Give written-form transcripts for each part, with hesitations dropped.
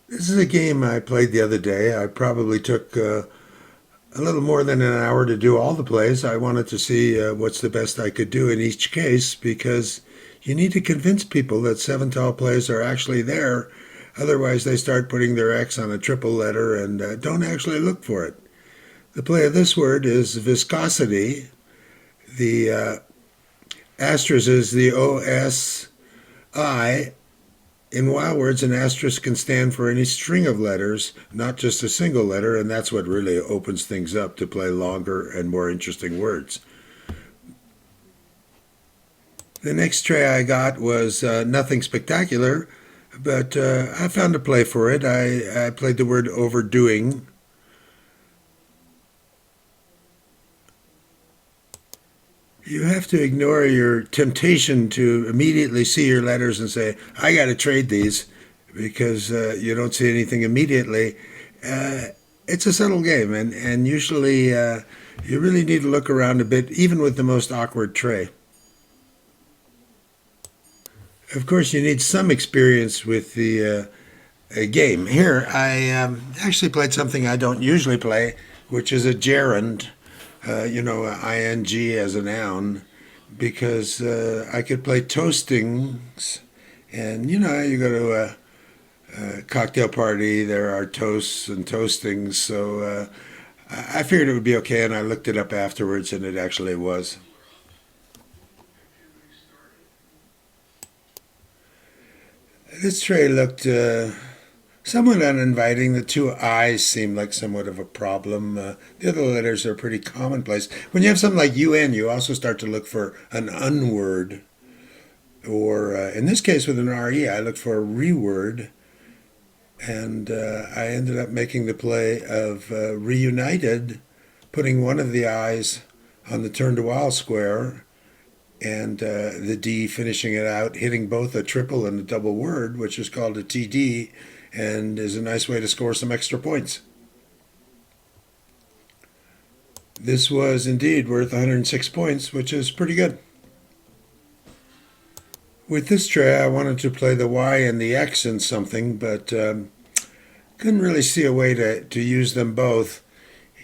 This is a game I played the other day. I probably took a little more than an hour to do all the plays. I wanted to see what's the best I could do in each case because you need to convince people that seven tall plays are actually there. Otherwise, they start putting their X on a triple letter and don't actually look for it. The play of this word is viscosity. The asterisk is the OSI. In WildWords, an asterisk can stand for any string of letters, not just a single letter, and that's what really opens things up to play longer and more interesting words. The next tray I got was nothing spectacular, but I found a play for it. I played the word overdoing. You have to ignore your temptation to immediately see your letters and say, I got to trade these because you don't see anything immediately. Uh, it's a subtle game, and usually you really need to look around a bit, even with the most awkward tray. Of course, you need some experience with the game. Here, I actually played something I don't usually play, which is a gerund, ing as a noun, because I could play toastings. And you go to a cocktail party, there are toasts and toastings. So I figured it would be okay, and I looked it up afterwards, and it actually was. This tray looked somewhat uninviting. The two I's seemed like somewhat of a problem. The other letters are pretty commonplace. When you have something like UN, you also start to look for an unword, or in this case with an RE, I looked for a reword, and I ended up making the play of reunited, putting one of the I's on the turn to wild square, and the D finishing it out, hitting both a triple and a double word, which is called a TD, and is a nice way to score some extra points. This was indeed worth 106 points, which is pretty good. With this tray, I wanted to play the Y and the X in something, but couldn't really see a way to use them both.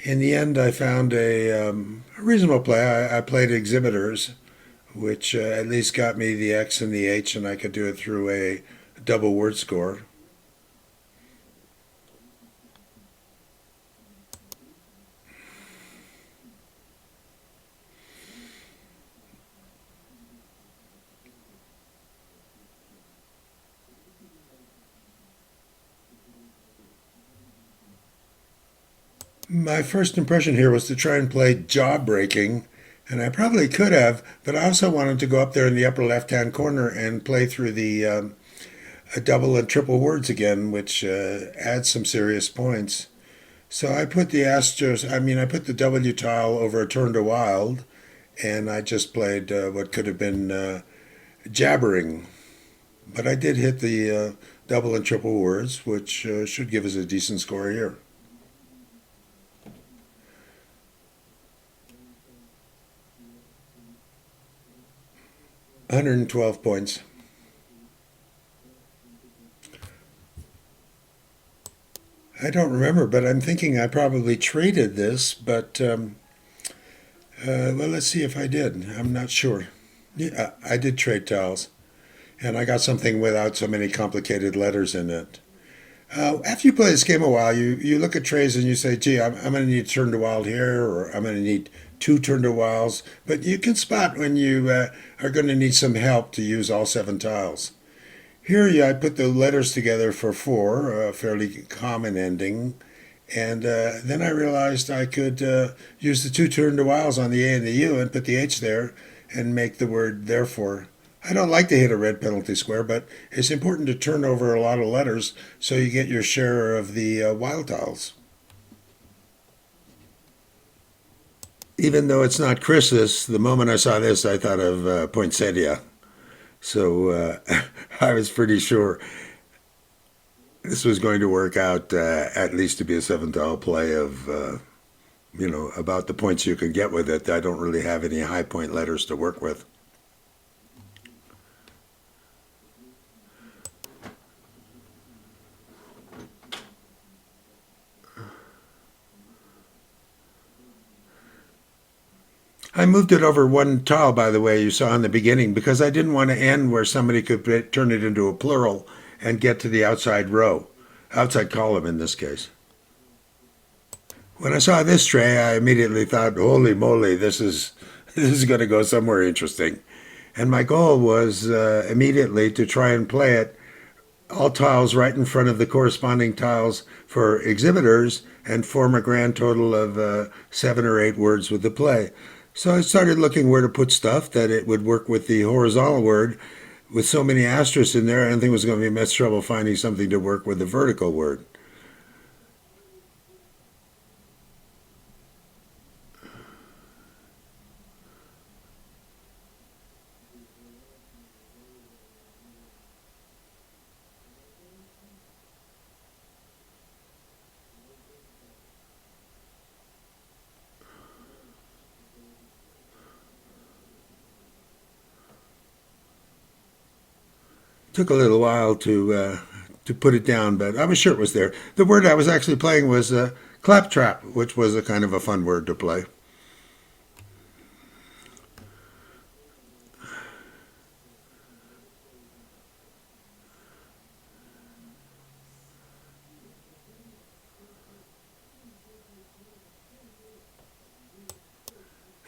In the end, I found a reasonable play. I played exhibitors, which at least got me the X and the H, and I could do it through a double word score. My first impression here was to try and play jaw breaking, and I probably could have, but I also wanted to go up there in the upper left hand corner and play through the double and triple words again, which adds some serious points. So I put the I put the W tile over a turn to wild, and I just played what could have been jabbering. But I did hit the double and triple words, which should give us a decent score here. 112 points. I don't remember, but I'm thinking I probably traded this, but well, let's see if I did. I'm not sure. Yeah, I did trade tiles, and I got something without so many complicated letters in it. After you play this game a while, you look at trays and you say, gee, I'm going to need turn to wild here, or I'm going to need two turn to wilds. But you can spot when you are going to need some help to use all seven tiles. Here, yeah, I put the letters together for four, a fairly common ending. And then I realized I could use the two turn to wilds on the A and the U and put the H there and make the word therefore. I don't like to hit a red penalty square, but it's important to turn over a lot of letters so you get your share of the wild tiles. Even though it's not Christmas, the moment I saw this, I thought of poinsettia. So I was pretty sure this was going to work out at least to be a seven tile play of, about the points you can get with it. I don't really have any high point letters to work with. I moved it over one tile, by the way, you saw in the beginning, because I didn't want to end where somebody could turn it into a plural and get to the outside row, outside column in this case. When I saw this tray, I immediately thought, "Holy moly, this is going to go somewhere interesting." And my goal was immediately to try and play it all tiles right in front of the corresponding tiles for exhibitors and form a grand total of 7 or 8 words with the play. So I started looking where to put stuff that it would work with the horizontal word. With so many asterisks in there, I didn't think it was going to be much trouble finding something to work with the vertical word. Took a little while to put it down, but I was sure it was there. The word I was actually playing was claptrap, which was a kind of a fun word to play.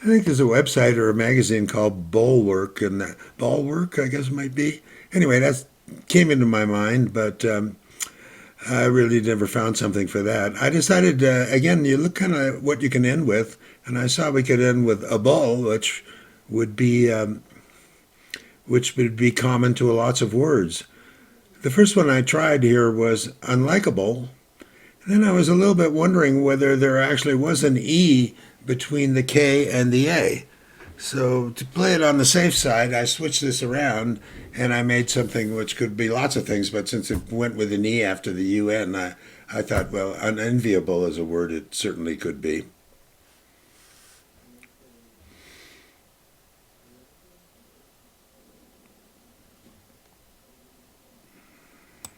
I think there's a website or a magazine called Bulwark, and Bulwark, I guess it might be. Anyway, that came into my mind, but I really never found something for that. I decided, again, you look kind of what you can end with, and I saw we could end with a bull, would be which would be common to lots of words. The first one I tried here was unlikable. And then I was a little bit wondering whether there actually was an E between the K and the A. So to play it on the safe side, I switched this around and I made something which could be lots of things, but since it went with an E after the UN, I thought, well, unenviable as a word, it certainly could be.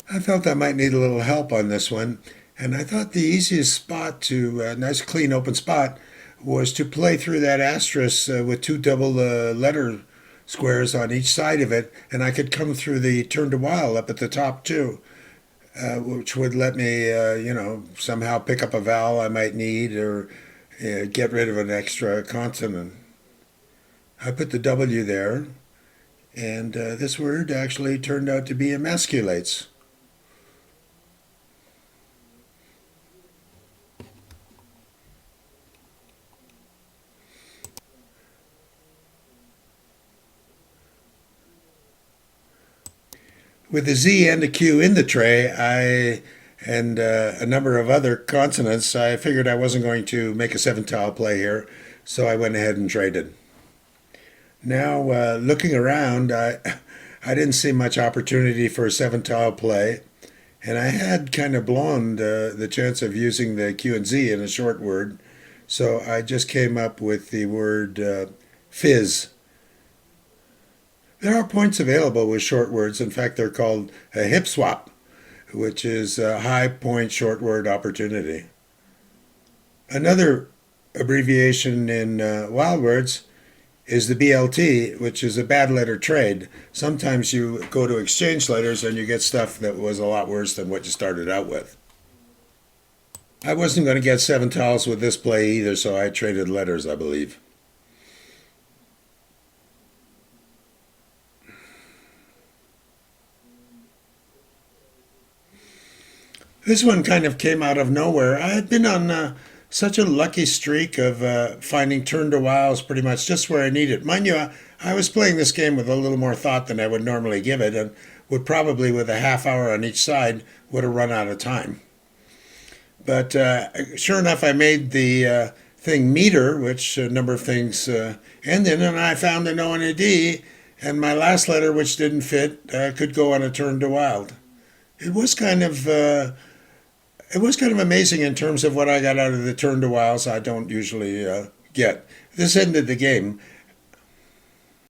I felt I might need a little help on this one, and I thought the easiest spot to, a nice clean open spot, was to play through that asterisk with two double letter squares on each side of it, and I could come through the turn to while up at the top too, which would let me, somehow pick up a vowel I might need or get rid of an extra consonant. I put the W there, and this word actually turned out to be emasculates. With a Z and a Q in the tray, and a number of other consonants, I figured I wasn't going to make a 7 tile play here, so I went ahead and traded. Now, looking around, I didn't see much opportunity for a 7 tile play, and I had kind of blown the chance of using the Q and Z in a short word, so I just came up with the word fizz. There are points available with short words. In fact, they're called a hip swap, which is a high point short word opportunity. Another abbreviation in WildWords is the BLT, which is a bad letter trade. Sometimes you go to exchange letters and you get stuff that was a lot worse than what you started out with. I wasn't going to get 7 tiles with this play either, so I traded letters, I believe. This one kind of came out of nowhere. I had been on such a lucky streak of finding turn to wows pretty much just where I need it. Mind you, I was playing this game with a little more thought than I would normally give it, and would probably, with a half hour on each side, would have run out of time. But sure enough, I made the thing meter, which a number of things end in, and I found an O and a D, and my last letter, which didn't fit, could go on a turn to wild. It was kind of it was kind of amazing in terms of what I got out of the turn to wilds I don't usually get. This ended the game.